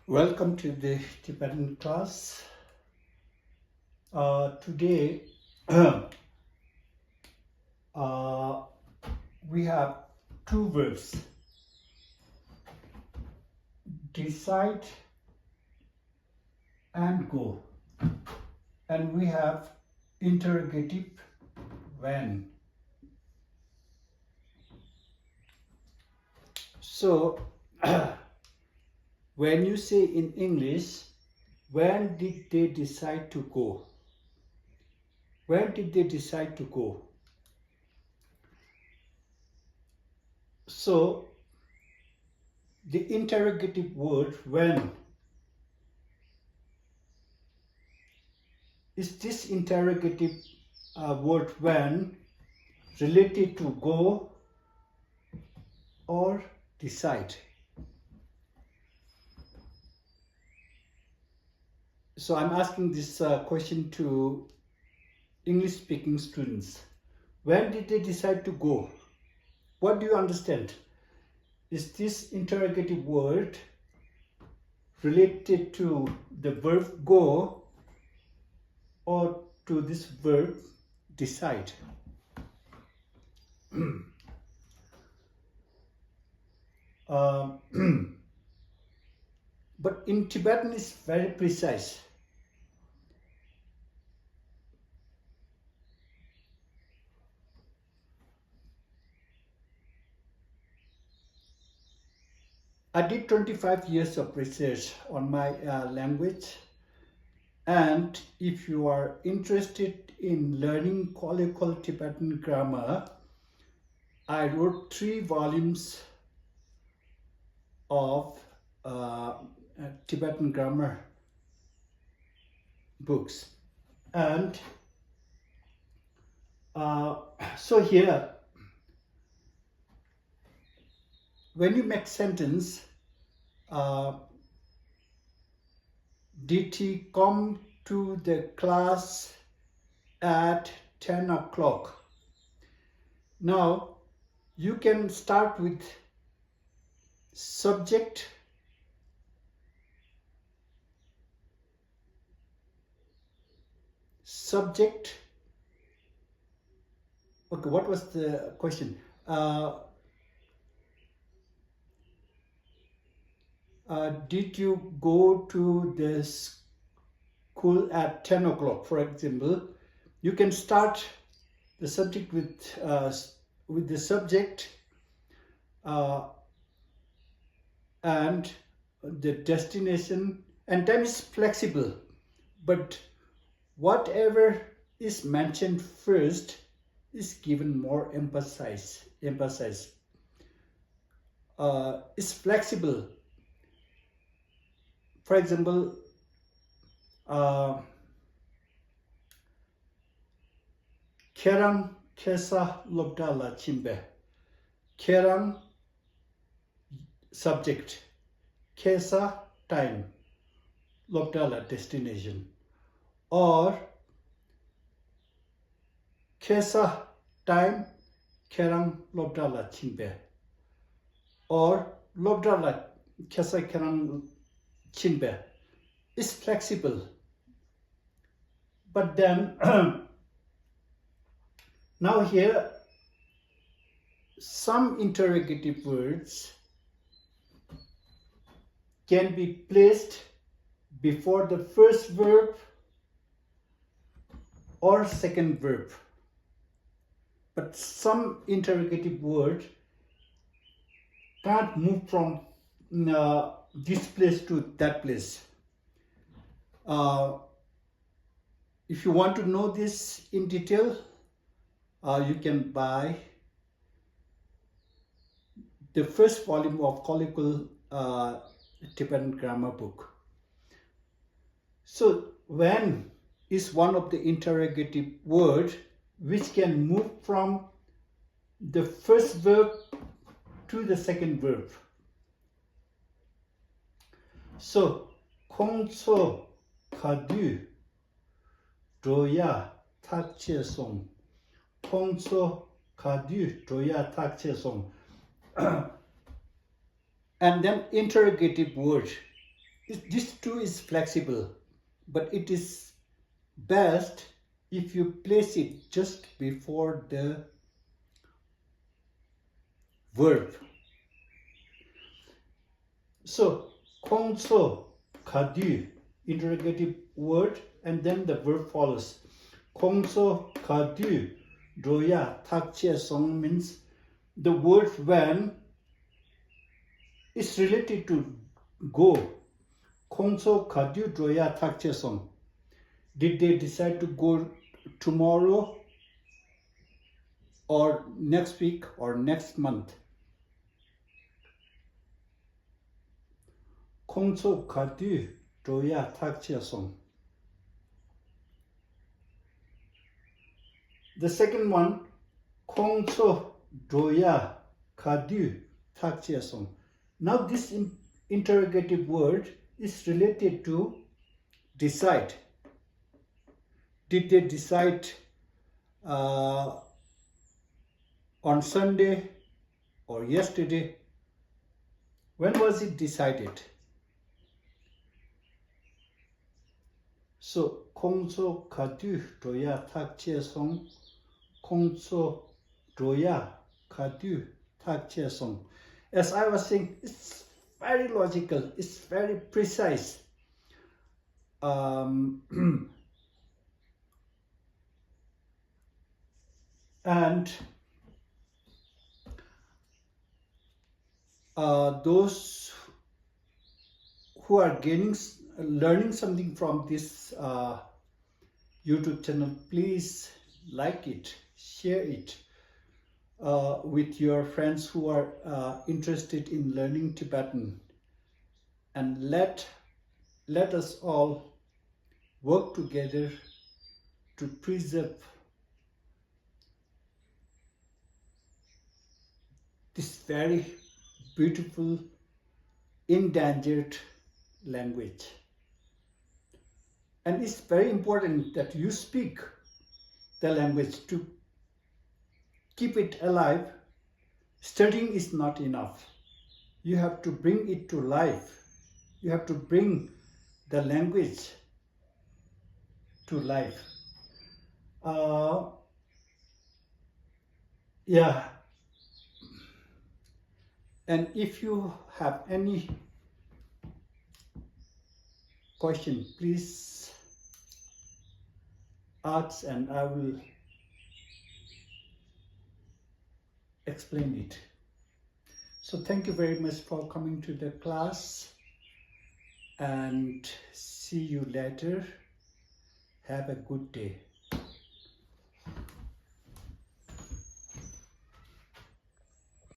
Welcome to the Tibetan class. Today we have two verbs, decide and go, and we have interrogative when. So when you say in English, when did they decide to go? When did they decide to go? So the interrogative word when, is this interrogative word when related to go or decide? So I'm asking this question to English speaking students. When did they decide to go? What do you understand? Is this interrogative word related to the verb go or to this verb decide? But in Tibetan it's very precise. I did 25 years of research on my language, and if you are interested in learning colloquial Tibetan grammar, I wrote 3 volumes of Tibetan grammar books. And so here, when you make sentence, did he come to the class at 10 o'clock? Now, you can start with subject, okay, what was the question? Did you go to the school at 10 o'clock, for example? You can start the subject with the subject and the destination, and time is flexible, but whatever is mentioned first is given more emphasis. It's flexible. For example, Kerang kesa lobdala chimbe. Kerang subject, kesa time, lobdala destination, or kesa time, kerang lobdala chimbe, or lobdala kesa kerang chimbe. Is flexible. But then now here some interrogative words can be placed before the first verb or second verb. But some interrogative word can't move from this place to that place. If you want to know this in detail, you can buy the first volume of colloquial Tibetan grammar book. So when is one of the interrogative word which can move from the first verb to the second verb. So kongso kadu doya takche song. Kongso kadu doya takche song. And then interrogative word. This too is flexible, but it is best if you place it just before the verb. So, kongso kadu, interrogative word, and then the verb follows. Kongso kadu doya takche song means the word when is related to go. Kongso kadu doya takche song. Did they decide to go tomorrow or next week or next month? Kongso kadu doya takche song. The second one, kongso doya kadu takche song. Now this interrogative word is related to decide. Did they decide on Sunday or yesterday? When was it decided? So, kongso kadu doya takche song, kongso doya kadu takche song. As I was saying, it's very logical, it's very precise. And those who are learning something from this YouTube channel, please like it, share it with your friends who are interested in learning Tibetan, and let us all work together to preserve this very beautiful, endangered language. And it's very important that you speak the language to keep it alive. Studying is not enough. You have to bring it to life. You have to bring the language to life. Yeah. And if you have any question, please ask and I will explain it. So thank you very much for coming to the class, and see you later. Have a good day.